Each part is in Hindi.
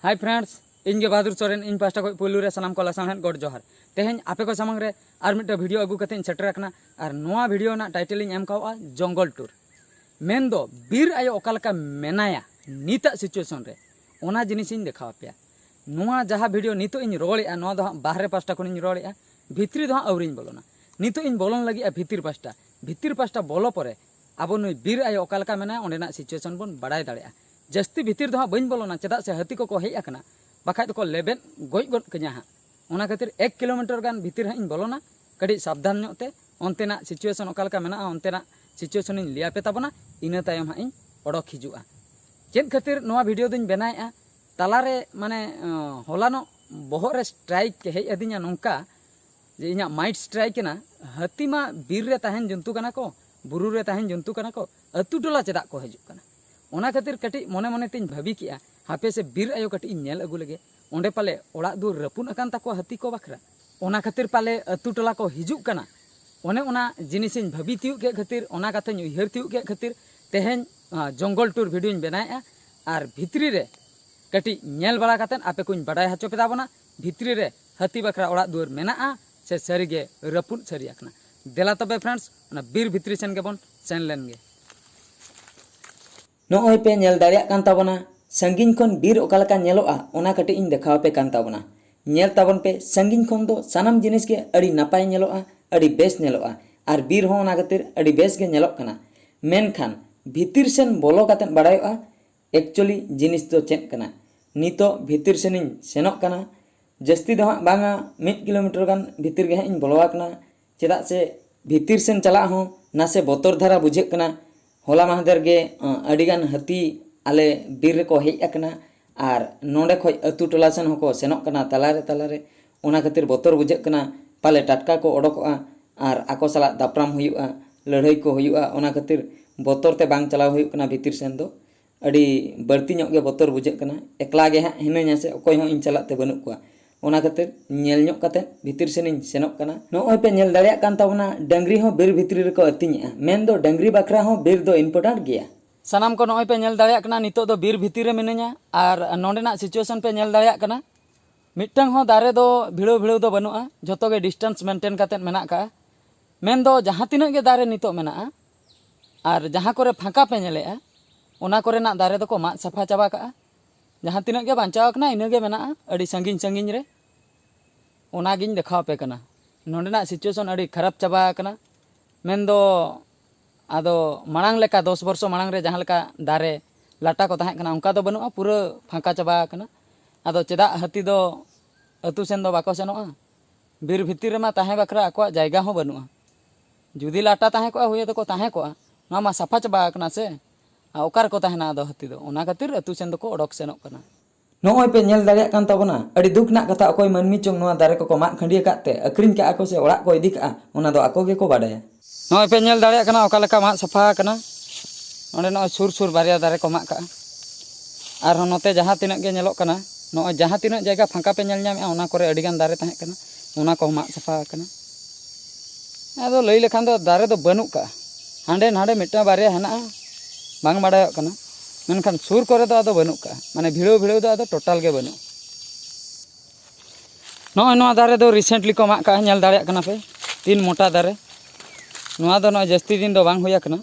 हाय फ्रेंड्स, इनके बहादुर सोरेन इन पास्टा को पुलू रे सलाम को लासान गॉड जोहार। तेहें आपे को सामंग रे आर मिट वीडियो अगू कते सेटर रखना और नोआ वीडियो ना टाइटल इन एम कावा जंगल टूर मेन दो बीर आयो ओकालका मेनाया नीता सिचुएशन रे ओना जिनिस इन देखा पे नोआ जहां वीडियो नितो इन रोड़ेआ नोआ दो बाहरे पास्टा को इन रोड़ेआ भितरी दो आवरिन बोलोना नितो इन बोलन लगी भितर पास्टा बोलो परे अब नुई बीर आयो ओकालका मेनाया ओंडेना सिचुएशन बन बड़ाई दाड़ेआ जस्ती भितर दो बइन बोलोना चेदा से हाथी को हेज आकना बाखाय तो लेबेन गज गद कन्या हाँ ओना खातिर 1 किलोमीटर गान भितर इन बोलोना कड़ी सावधान ᱧᱚᱜ ओंतेना सिचुएशन ओकालका मेना ओंतेना सिचुएशन इन लिया पे ताबना इना तायम हाँ इन ओडक हिजुआ चेद खातिर नोआ वीडियो दिन बनाएआ तालारे माने हलानो बहर रे स्ट्राइक हेज अदिया नोंका जे इना माइंड स्ट्राइक ना हाथी मा बीर रे ताहेन जंतु कना को बुरु रे ताहेन जंतु कना को अतु टोला चेदा को हिजुक कना ओना खातिर कटी मने मने तीन भाभी किया हापे से बीर आयो कटी नेल अगु लगे ओंडे पाले ओड़ा दु रपुन अकान ताको हाथी को बखरा ओना खातिर पाले अतु टोला को हिजुक कना ओने ओना जिनिसिन भाभी तियु के खातिर ओना कथाñ उयहर तियु के खातिर तेहेन जंगल टूर वीडियो इन बनाएआ आर भितरी रे कटी नेल बड़ा कातेन आपे कुछ बड़ाय हचो पे ताबना भितरी रे हाथी बखरा ओड़ा दुर मेनाआ से सरीगे रपुन सरी आकना देला तबे फ्रेंड्स ओना बीर भितरी सेन गेबन सेन लेन गे नोय पे नेल दाड़ियाग कान ताबना संगीन खन बीर ओकालका नेलोआ ओना कटी इन देखाव पे कान ताबना नेल ताबन पे संगीन खन दो सानाम जिनिस के अड़ी नापाय नेलोआ अड़ी बेस नेलोआ आर बीर हो ओना खातिर अड़ी बेस गे नेलोग कना मेनखान भितिर सेन बोलो कातेन बड़ायोआ एक्चुअली जिनिस दो चेद कना नितो भितिर सेन इन सेनोग कना जस्ती दो हां बांगा 1 किलोमीटर गान भितिर गे इन बोलोआ कना चेदा से भितिर सेन चला हो नासे बोतर धारा बुझे कना होला माहदेर गे अडिगान हाथी आले बीर को हेज आकना आर नोंडे खoj अतु टोला सेन होको सेनोग कना तालारे ओना खातिर बोतर बुझे कना पाले टटका को ओडकोआ आर आको साला दापराम हुयुआ लड़ाई को हुयुआ ओना खातिर बोतर ते बांग चलाव हुयुक कना भितिर सेन दो अड़ी बर्ती ᱧᱚᱜ गे बोतर बुझे कना एकला गे हां हिनाña से ओकोय हो इन चलाते बनुक कोआ ओना खातिर नेल ᱧᱚᱜ काते भितिर सेन इन सेनोग कना नोय पे नेल दाड़ियाग कान ताबना डंगरी हो बीर भितरी रे को अतिña मेन दो डंगरी बखरा हो बीर दो इम्पोर्टेंट गया सानाम को नोय पे नेल दाड़ियाग कना नितो दो बीर भितरी रे मिनाña आर नोंडेना सिचुएशन पे नेल दाड़ियाग कना मिटटांग हो दारे दो भिड़ो दो बनुआ जतो गे डिस्टेंस मेंटेन काते मेना का मेन दो जहां तिना गे दारे नितो मेना आर जहां करे फांका पे नेलेआ ओना करे ना दारे दो को मा सफा चाबा का जहां तिना गे बांचाव कना इना गे मेना अड़ी संगीन रे ओना गिन देखाव पे कना नोंडेना सिचुएशन अड़ी खराब चाबा कना मेन दो आदो मांग लेका 10 वर्ष मांग रे जहां लेका दारे लाटा को ताहे कना उनका दो बनुआ पूरा फांका चाबा कना आदो चेदा हाथी दो अतु सेन दो बाको सेनोआ बीर भितिर रे मा ताहे बखरा आको जायगा हो बनुआ जुदी लाटा ताहे को हुए तो को ताहे को ना मा सफा चाबा कना से ओकार को ताहेना दो हाथी दो ओना खातिर अतु सेन दो को ओडक सेनोक कना नोय पे नेल दाड़ियाग कान ताबना अड़ी दुख ना कथा अकोय मनमी चोंग नोआ दारे को मा खंडिया काते अक्रिन का आको से ओड़ा को इदी का ओना दो आको गे को बाडाया नोय पे नेल दाड़ियाग कना ओका लेका मा सफा कना ओंडे नोय सुर बारिया दारे को मा का आर नोते जहां तिना गे नेलोक कना नोय जहां तिना जायगा फांका पे नेल ᱧᱟᱢᱮ ओना करे अडिगान दारे ताहे कना ओना को मा सफा कना आदो लई लेखान दो दारे दो बनुक का हांडे नाडे मिटा बारे हना बांग बाडायो कना मेनखान सुर करे दो आदो बनुक का माने भिड़ो दो आदो टोटल गे बनु नोय नोआ दारे दो रिसेंटली को मा का नेल दाड़ियाग कना पे 3 मोटा दारे नोआ दो नोय जस्ती दिन दो बांग हुया कना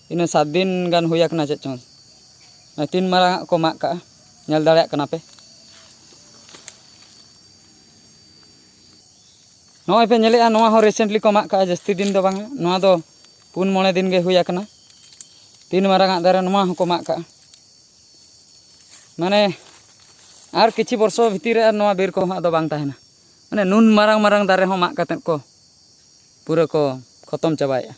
इन 7 दिन गान हुया कना चे चों 3 मारा को मा का नेल दाड़ियाग कना पे नोय पे नेलेआ नोआ हो रिसेंटली को मा का जस्ती दिन दो बांग नोआ दो 4-5 दिन गे हुया कना 3 मारा दारे नोआ हो को मा का माने आर किछि वर्षो भितिर नोआ बीर को आदो बांग ताहेना माने नुन मारांग दारे हो मा काते को पूरा को खत्म चाबाया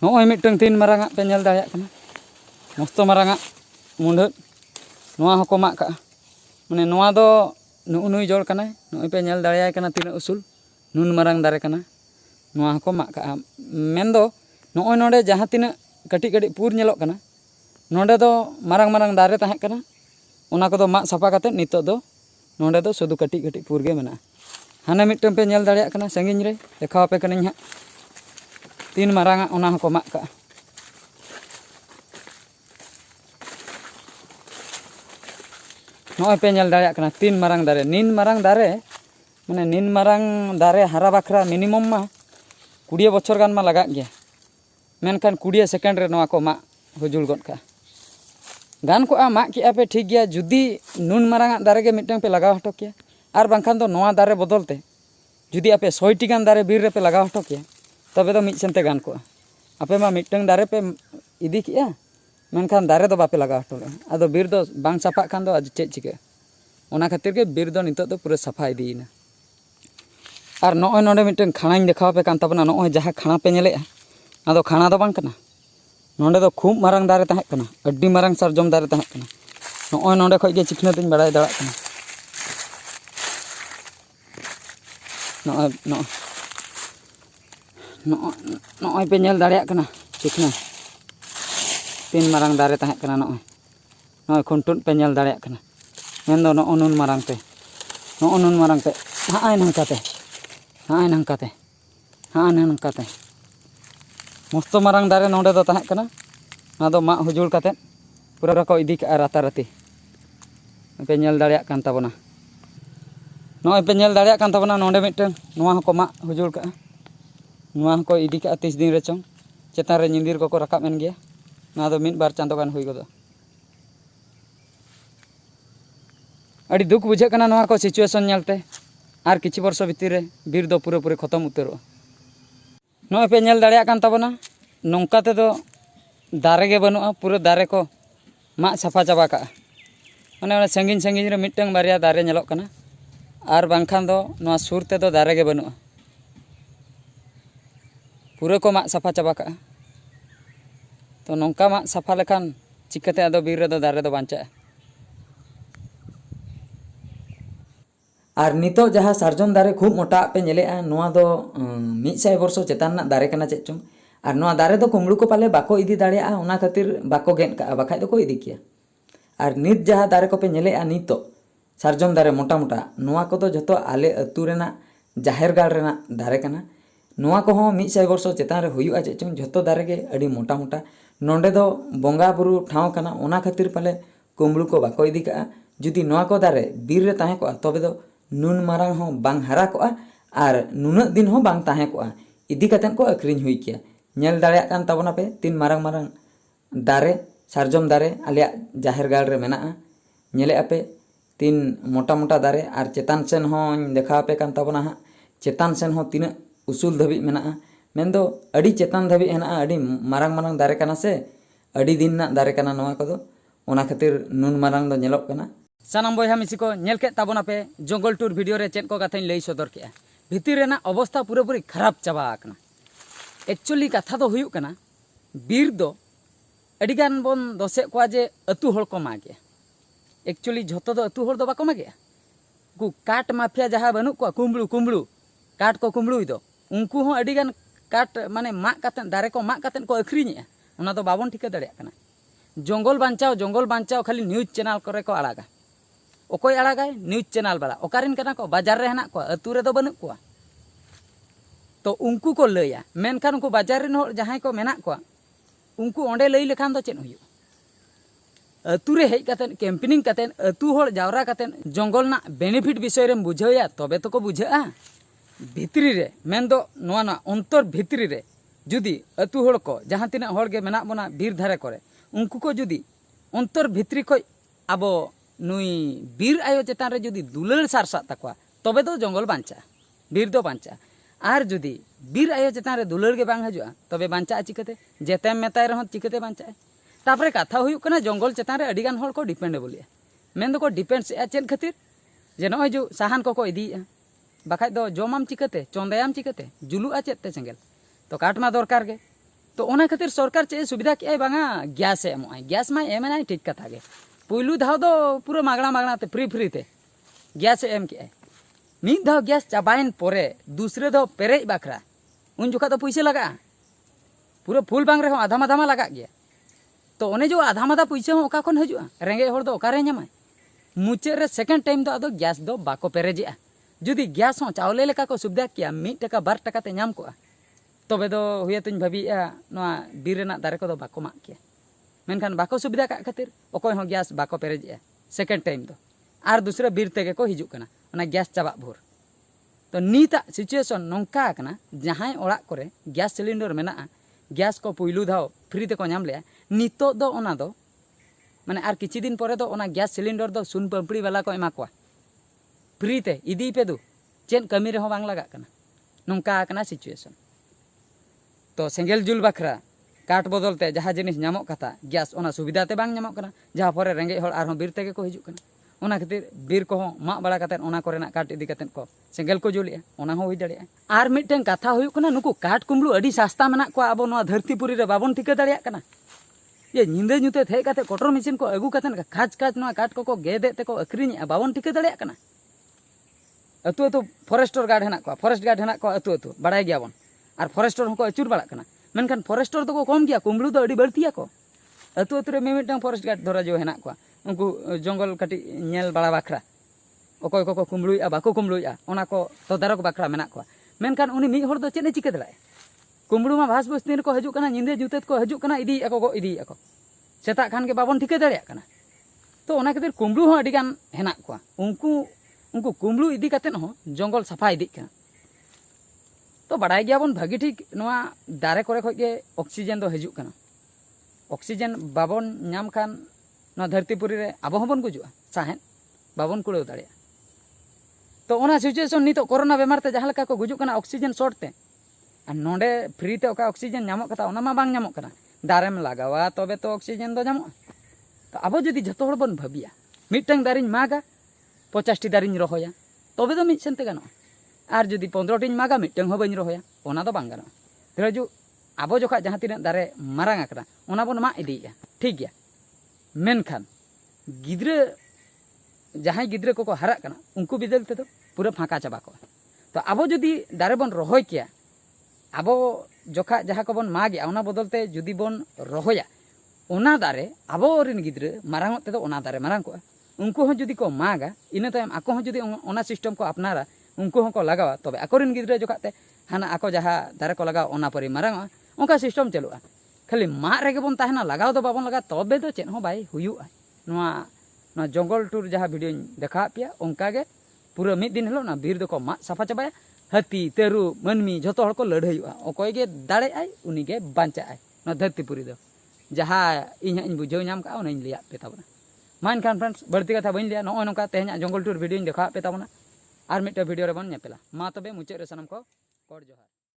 नोय मिटंग 3 मारांग पे नेल दाड़ियाग कना मस्त मारांग मुंडा नोआ हो को मा का माने नोआ दो नुई जोड़ कना नोय पे नेल दाड़ियाय कना तीना उसूल नुन मारांग दारे कना नोआ हो को मा का मेन दो नोय नोडे जहां तीना कटी पूर नेलोक कना नोंडे दो मारांग दारे ताहे कना ओना को दो मा सफा काते नितो दो नोंडे दो सुदु कटी पूर गे मेना हाने मिटम पे नेल दाड़ियाग कना संगिन रे देखाव पे कनिन हा 3 मारांग ओना हो को मा का नॉय पे नेल दाड़े कना तीन मारंग दारे नीन मारंग दारे माने नीन मारंग दारे हारा बाखरा मिनिमम मा 20 बछर गान मा लगा गया मेनखान 20 सेकेंड रे नवा को मा हुजुल गद का गान को मा किया पे ठीक गया जुदी नून मारंग दारे के मिटंग पे लगाव हटो किया आर बांखान तो नवा दारे बदलते जुदी आपे 100 टी गान दारे बीर रे पे लगाव हटो किया तबे तो मिट सेनते गान को आपे मा मिटंग दारे पे इदी किया मेनखान दारे दो बापे लगाव हटो आदो बीर दो बांग सफा खान दो आज चेक चिके ओना खातिर के बीर दो नितो दो पूरा सफा इदीना और नॉय नोडे मिटंग खाना देखाव पे कान तबना नॉय जहाँ खाना पे नेले आदो खाना दो बांग कना नोडे दो खूब मारंग दारे तहे कना अड्डी मारंग सरजम दारे तहे कना नॉय नोडे खय गे चिकना तिन बड़ाय दाड़ा कना नॉय पे नेल दाड़े कना चिकना तीन मारंग दारे तहे कना नॉय खुंटुन पे नेल दाड़े कना मेन दो नून मारंग पे हाय नंकाते हाँ नंकाते मस्त मारंग दारे नोडे दो तहे कना ना दो मा हुजुल काते पूरा को इदी का राताराती पे नेल दाड़े कान ताबना नॉय पे नेल दाड़े कान ताबना नोडे मिटन नोआ हको मा हुजुल का नोआ हको इदी का 30 दिन रे चों चेतान रे निंदिर को रकाब एन गया ना दो मिद बार चांदो गान हुई गदो अड़ी दुख बुझे कना नोआ को सिचुएशन नेलते आर किछि वर्ष भितर रे बीर दो पूरे पूरे खत्म उतरो नॉय पे नेल दाड़े कान ताबना नोंका ते दो दारे गे बनुआ पूरा दारे को मा सफा चाबा का माने संगीन संगीन रे मिटंग बारिया दारे नेलोक कना आर बांखान दो नोआ सुर ते दो दारे गे बनुआ पूरा को मा सफा चाबा का तो नोंका मा सफा लेखान चिकते आदो बीर रे दो दारे दो बांचा और नितो जहाँ सार्जम दारे खूब मोटा पे नेले नोआ दो 100 वर्ष चेतान ना दारे कना चेक चुम और नोआ दारे दो कुमड़ू को पाले बाको इदी दाड़े ओना खातिर बाको गेन का बाखाय दो को इदी किया और नित जहाँ दारे को पे नेले नितो सार्जम दारे मोटा मोटा नोआ को तो जतो आले अतु रेना जाहेर गाड़ रेना दारे कना नोआ को हो 100 वर्ष चेतान रे हुयुआ चेक चुम जतो दारे के अड़ी मोटा मोटा नोंडे दो बोंगा बुरु ठाव कना ओना खातिर पाले कुमड़ू को बाको इदी का जुदी नोआ को दारे बीर रे ताहे को तबे दो नून मारंग हो बांग हरा को और नुना दिन हो बांग ताहे को इदी कतेन को अक्रिन हुई किया नेल दाड़े कान ताबना पे तीन मारंग मारंग दारे सार्जम दारे आलिया जाहेर गाड़ रे मेना नेले आपे तीन मोटा मोटा दारे और चेतान सेन हो देखा पे कान ताबना हा चेतान सेन हो तीन उसूल धबी मेना मेन दो अड़ी चेतान धबी हेना अड़ी मारंग मारंग दारे कना से अड़ी दिन ना दारे कना नोआ को दो ओना खातिर नून मारंग दो नेलोक कना सानाम बयहा मिसी को नेल के ताबना पे जंगल टूर वीडियो रे चेक को कथा लई सदर के भितिर रेना अवस्था पूरा पूरी खराब चाबा आकना एक्चुअली कथा दो हुयुक कना बीर दो अडिगान बन दसे को जे अतु होड़ को मागे एक्चुअली झतो दो अतु होड़ दो बाको मागे कु काट माफिया जहा बनु को कुंबड़ू काट को कुंबड़ू दो उनको हो अडिगान काट माने मा कातेन दारे को मा कातेन को अखरिनिया ओना दो बाबन ठिका दड़िया कना जंगल बांचाओ खाली न्यूज चैनल करे को आड़ागा ओकोय आड़ागाय न्यूज चैनल वाला ओकारिन कना को बाजार रे हना को अतु रे दो बनु को तो उनको को लैया मेनखान उनको बाजार रे होड़ जहां को मेना को उनको ओंडे लई लेखान दो चेन हुयु अतु रे हेज कातेन कैंपेनिंग कातेन अतु होड़ जावरा कातेन जंगल ना बेनिफिट विषय रे बुझाया तबे तो को बुझा भितरी रे मेन दो नोआ ना अंतर भितरी रे जुदी अतु होड़ को जहां तिना होड़ गे मेना बना बीर धारे करे उनको को जुदी अंतर भितरी को आबो नुई बीर आयो चेतान रे जुदी दुलार सारसा तकवा तबे दो जंगल बांचा बीर दो बांचा आर जुदी बीर आयो चेतान रे दुलार गे बांग हजुआ तबे बांचा चिकते जेतेम मेताय रह चिकते बांचा तापरे कथा हुयुक कना जंगल चेतान रे अडिगान होड़ को डिपेंडेबल मेन दो को डिपेंड्स चेत खातिर जे नय जो साहान को इदी बाखाय दो जमाम चिकते चंदायाम चिकते जुलुआ चेते सेंगेल तो काट मा दरकार गे तो ओना खातिर सरकार चे सुविधा के बांगा गैस एमोय गैस मा एमना ठीक कथा गे पुलू धाव दो पूरा मागणा ते फ्री ते गैस एम के मिद धाव गैस चाबाइन परे दूसरे दो पेरेज बाखरा उन जुखा तो पैसे लगा पूरा फुल बांग रे आधा माधा लगा गया तो ओने जो आधा माधा पैसे हो ओका खन हजुआ रेंगे होड़ दो ओकारे ᱧᱟᱢᱟᱭ मुचे रे सेकेंड टाइम दो आदो गैस दो बाको पेरेजिया जुदी गैस हो चावले लेका को सुविधा किया 1 टाका 2 टाका ते ᱧᱟᱢ कोआ तबे दो हुयतुñ भाबिया नोआ बीर रेना दारे को दो बाको माक किया मेनखान बाको सुविधा का खातिर ओकोय हो गैस बाको पेरेजिया सेकेंड टाइम दो और दूसरे बीर तेगे को हिजुक कना ओना गैस चाबा भोर तो नीता सिचुएशन नौका कना जहां ओड़ा करे गैस सिलिंडर मेना गैस को पुइलू धाव फ्री ते को नाम ले नितो दो ओना दो माने आर किछि दिन परे दो ओना गैस सिलिंडर दो सुन पंपड़ी वाला को एमा को फ्री ते इदी पे दो चेन कमी रे हो बांग लगा कना नौका कना सिचुएशन तो सेंगेल जुल बखरा काट बदलते जहाँ जिनिस नामक कथा गैस ओना सुविधाते बांग नामक कना जहाँ परे रेंगे हर आर बीर तेगे को हिजुक कना ओना खातिर बीर को माग बड़ा कते ओना कोरेना काट इदी कते को सेंगेल को जुलिया ओना हो हुई दाड़िया आर मिटन कथा हुई कना नुकु काट कुमलू अडी सस्ता मेना को अब नोआ धरतीपुरी रे बाबन ठिका दाड़िया कना ये निंदे नुते थे कते कोटर मशीन को अगू कते खाज खाज नोआ काट को गेदे ते को अक्रिनी बाबन ठिका दाड़िया कना अतु अतु फॉरेस्टर गार्ड हेना को फॉरेस्ट गार्ड हेना को अतु अतु बड़ाय गया बन और फॉरेस्टर को अचुर बड़ा कना मेनखान फॉरेस्टर तो को कम गया कुमलू तो अडी बढ़तिया को अतु अतु रे मिमिटन फॉरेस्ट गार्ड धरा जो हेना को उनको जंगल कटी नेल बड़ा बाखरा अकोय को कुमलुया बाको कुमलुया ओना को तदारक बाखरा मेना को मेनखान उनी मिद हर दो चेने चिके दड़ा कुमलू मा भास बस्ती को हजू कना निंदे जुते को हजू कना इदी को सेता खान के बाबन ठिके दाड़िया कना तो ओना खातिर कुमलू हो अडी गान हेना को उनको कुमलू इदी कते हो जंगल सफा इदी कना तो बड़ाय गया बन भागी ठीक नोआ दारे करे खय के ऑक्सीजन दो हजू कना ऑक्सीजन बाबन नाम खान ना धरतीपुरी रे आबो हबन गुजुआ साहेन बाबन कुड़ाव दाड़िया तो ओना सिचुएशन नितो कोरोना बेमार ते जहां लका को गुजुक कना ऑक्सीजन शॉर्ट ते आ नोंडे फ्री ते ओका ऑक्सीजन नामक कथा ओना मा बांग नामक कना दारेम लगावा तबे तो ऑक्सीजन दो नामो तो आबो जदि जतो हड़ बन भाबिया मिटटांग दारिन मागा 50 टी दारिन रहोया तबे तो मिट सेनते गानो आर जदि 15 टी मागा मिटटांग हो बन रहोया ओना दो बांग गानो तेरजु आबो जोखा जहां तिना दारे मारांग आकरा ओना बन मा इदिया ठीक गया मेनखान गिद्रे जहां गिद्रे को हरा कना उनको बिदल ते तो पूरा फाँका चाबा को तो आबो जदि दारे बन रहोय किया आबो जोखा जहां को बन मागे ओना बदलते जदि बन रहोया ओना दारे आबो रिन गिद्रे मारांग ते तो ओना दारे मारांग को उनको हो जदि को मागा इना तायम आको हो जदि ओना सिस्टम को अपनारा उनको हो को लगावा तबे आको रिन गिद्रे जोखाते हाना आको जहां दारे को लगाव ओना परि मारांग ओका सिस्टम चलुआ खाली मा रेगे बन ताहेना लगाव दो बाबन लगा तबे तो चेन हो बाय हुयुआ नोआ जंगल टूर जहां वीडियो देखा पिया उनका के पूरा मिद दिन हलो ना बीर दो को मा साफा चाबाया हाथी तेरु मनमी जतो हड़ को लड़ाईआ अकोय गे दाड़े आय उनी गे बांचा आय ना धरतीपुरी दो जहां इन बुझाव नाम का ओना इन लिया पे ताबना मान खान फ्रेंड्स बढ़ती कथा बन लिया नो नोका तेहना जंगल टूर वीडियो देखा पे ताबना आर मिट वीडियो रे बन नेपेला मा तबे मुचे रे सनम को कोड जोहार।